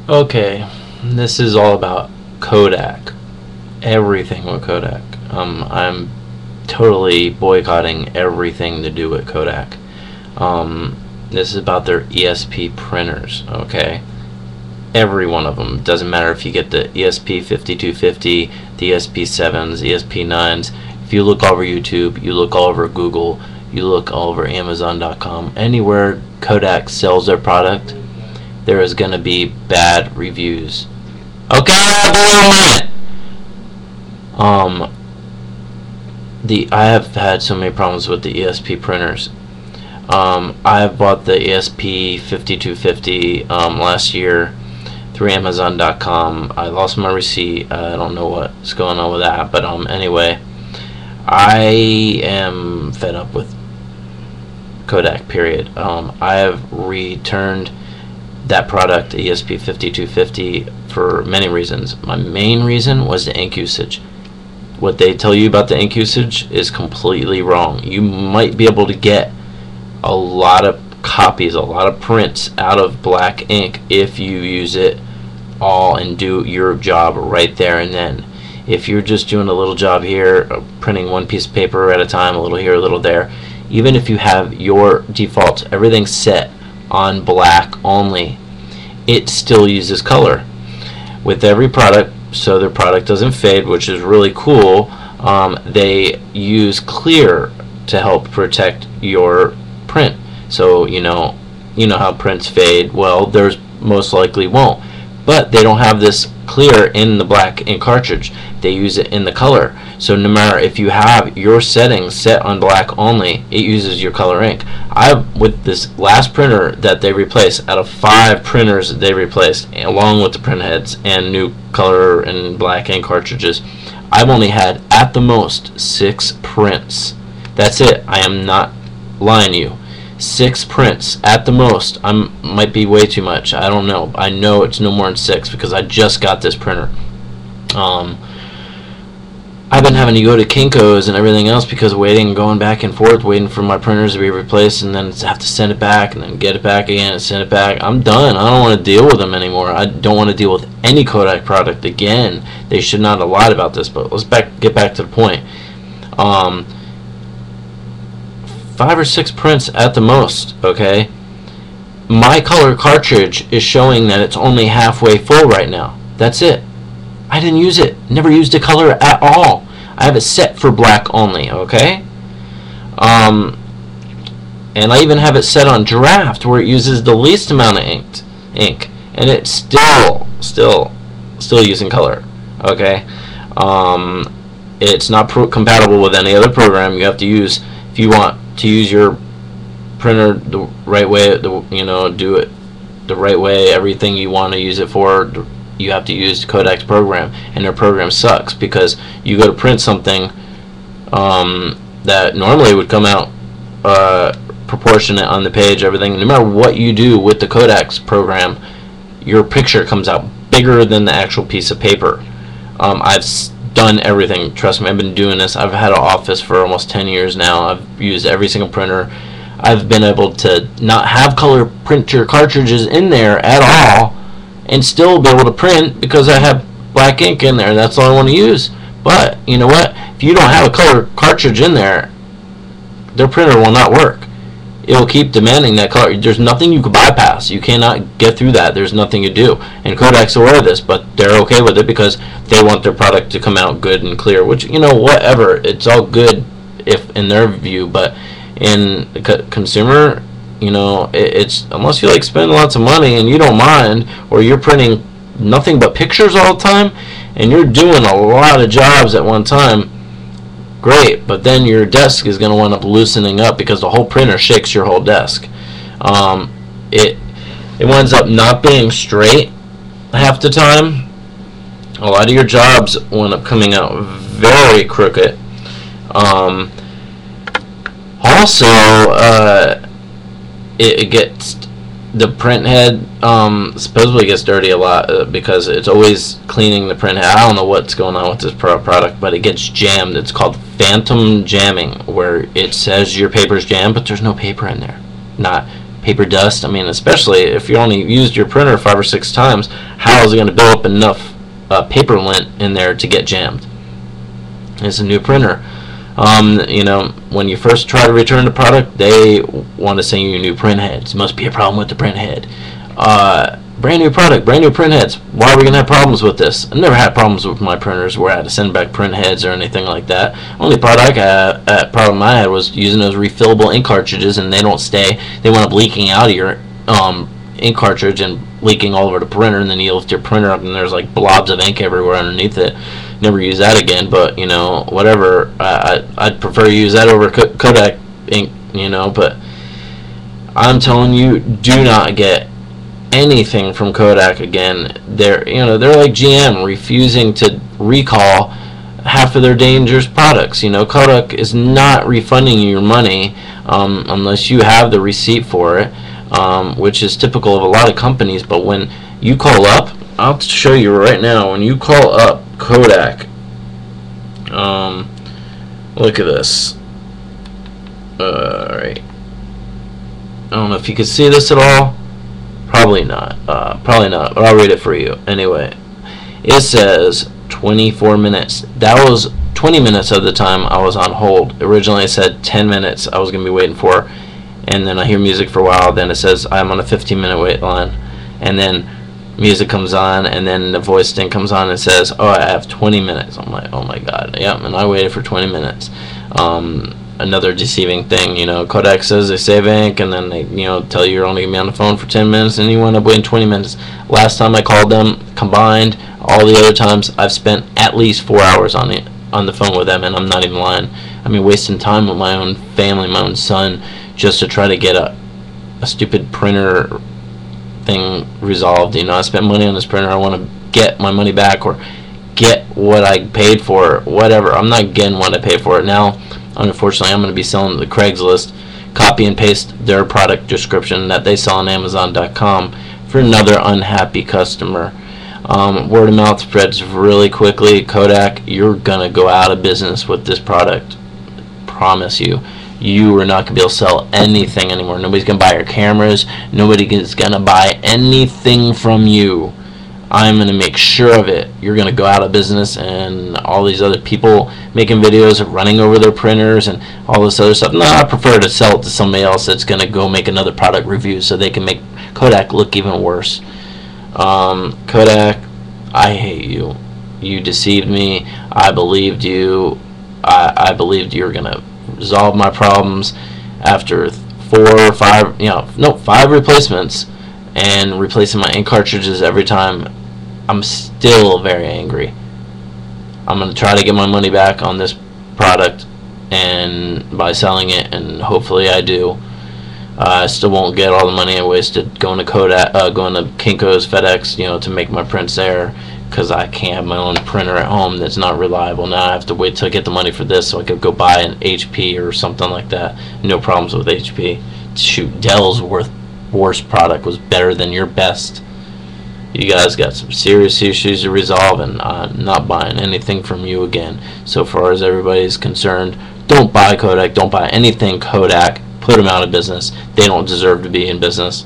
Okay, this is all about Kodak. Everything with Kodak. I'm totally boycotting everything to do with Kodak. This is about their ESP printers, okay? Every one of them. Doesn't matter if you get the ESP 5250, the ESP 7s, ESP 9s. If you look all over YouTube, you look all over Google, you look all over Amazon.com, anywhere Kodak sells their product, there is going to be bad reviews. Okay, I have had so many problems with the ESP printers. I have bought the ESP 5250 last year through Amazon.com. I lost my receipt. I don't know what's going on with that, but anyway, I am fed up with Kodak. Period. I have returned that product, ESP 5250, for many reasons. My main reason was the ink usage. What they tell you about the ink usage is completely wrong. You might be able to get a lot of copies, a lot of prints out of black ink if you use it all and do your job right there and then. If you're just doing a little job here, printing one piece of paper at a time, a little here, a little there, even if you have your defaults, everything set on black only, it still uses color with every product, so their product doesn't fade, which is really cool. They use clear to help protect your print. So you know how prints fade. Well, theirs most likely won't, but they don't have this clear in the black ink cartridge. They use it in the color. So no matter if you have your settings set on black only, it uses your color ink. With this last printer that they replaced, out of 5 printers that they replaced, along with the print heads and new color and black ink cartridges, I've only had at the most 6 prints. That's it. I am not lying to you. 6 prints at the most. Might be way too much. I don't know. I know it's no more than 6 because I just got this printer. I've been having to go to Kinko's and everything else because going back and forth, waiting for my printers to be replaced, and then have to send it back and then get it back again and send it back. I'm done. I don't want to deal with them anymore. I don't want to deal with any Kodak product again. They should not have lied about this, but let's get back to the point. 5 or 6 prints at the most, okay? My color cartridge is showing that it's only halfway full right now. That's it. I didn't use it. Never used the color at all. I have it set for black only, okay? And I even have it set on draft where it uses the least amount of ink. And it's still using color, okay? It's not compatible with any other program. You have to use, if you want to use your printer the right way, do it the right way, everything you want to use it for, you have to use Kodak's program, and their program sucks because you go to print something that normally would come out proportionate on the page, everything. No matter what you do with the Kodak's program, your picture comes out bigger than the actual piece of paper. I've done everything. Trust me, I've been doing this. I've had an office for almost 10 years now. I've used every single printer. I've been able to not have color printer cartridges in there at all and still be able to print because I have black ink in there. That's all I want to use. But you know what? If you don't have a color cartridge in there, their printer will not work. It will keep demanding that color. There's nothing you can bypass. You cannot get through that. There's nothing you do. And Kodak's aware of this, but they're okay with it because they want their product to come out good and clear, which, whatever. It's all good if in their view, but in the consumer, it's unless you spend lots of money and you don't mind, or you're printing nothing but pictures all the time and you're doing a lot of jobs at one time, great, but then your desk is going to wind up loosening up because the whole printer shakes your whole desk. It winds up not being straight half the time. A lot of your jobs wind up coming out very crooked. It gets, the print head supposedly gets dirty a lot because it's always cleaning the print head. I don't know what's going on with this product, but it gets jammed. It's called phantom jamming, where it says your paper's jammed, but there's no paper in there. Not paper dust. I mean, especially if you only used your printer 5 or 6 times, how is it going to build up enough paper lint in there to get jammed? It's a new printer. When you first try to return the product, they want to send you new print heads. Must be a problem with the print head. Brand new product, brand new print heads. Why are we going to have problems with this? I've never had problems with my printers where I had to send back print heads or anything like that. Only problem I had was using those refillable ink cartridges, and they don't stay. They wind up leaking out of your ink cartridge and leaking all over the printer, and then you lift your printer up and there's like blobs of ink everywhere underneath it. Never use that again, but whatever. I'd prefer to use that over Kodak ink, but I'm telling you, do not get anything from Kodak again. They're like GM, refusing to recall half of their dangerous products. Kodak is not refunding you your money unless you have the receipt for it, which is typical of a lot of companies. But when you call up, I'll show you right now, when you call up Kodak, look at this. Alright, I don't know if you can see this at all. Probably not, but I'll read it for you. Anyway, it says 24 minutes. That was 20 minutes of the time I was on hold. Originally it said 10 minutes I was going to be waiting for, and then I hear music for a while, then it says I'm on a 15-minute wait line, and then music comes on, and then the voice thing comes on and says, oh, I have 20 minutes. I'm like, oh my god. Yep, and I waited for 20 minutes. Another deceiving thing, Kodak says they save ink, and then they, tell you you're only going to be on the phone for 10 minutes, and you end up waiting 20 minutes. Last time I called them, combined, all the other times, I've spent at least 4 hours on the phone with them, and I'm not even lying. I mean, wasting time with my own family, my own son, just to try to get a stupid printer thing resolved. I spent money on this printer. I want to get my money back or get what I paid for, whatever. I'm not getting what I paid for it now. Unfortunately, I'm going to be selling the Craigslist, copy and paste their product description that they sell on Amazon.com for another unhappy customer. Word of mouth spreads really quickly. Kodak, you're going to go out of business with this product. Promise you. You are not going to be able to sell anything anymore. Nobody's going to buy your cameras. Nobody is going to buy anything from you. I'm going to make sure of it. You're going to go out of business, and all these other people making videos of running over their printers and all this other stuff. No, I prefer to sell it to somebody else that's going to go make another product review so they can make Kodak look even worse. Kodak, I hate you. You deceived me. I believed you. I believed you were going to resolve my problems after 5 replacements and replacing my ink cartridges every time. I'm still very angry. I'm going to try to get my money back on this product and by selling it, and hopefully I do. I still won't get all the money I wasted going to Kodak, going to Kinko's, FedEx, to make my prints there, because I can't have my own printer at home that's not reliable. Now I have to wait till I get the money for this so I could go buy an HP or something like that. No problems with HP. Shoot, Dell's worst product was better than your best. You guys got some serious issues to resolve, and I'm not buying anything from you again. So far as everybody's concerned, don't buy Kodak. Don't buy anything Kodak. Put them out of business. They don't deserve to be in business.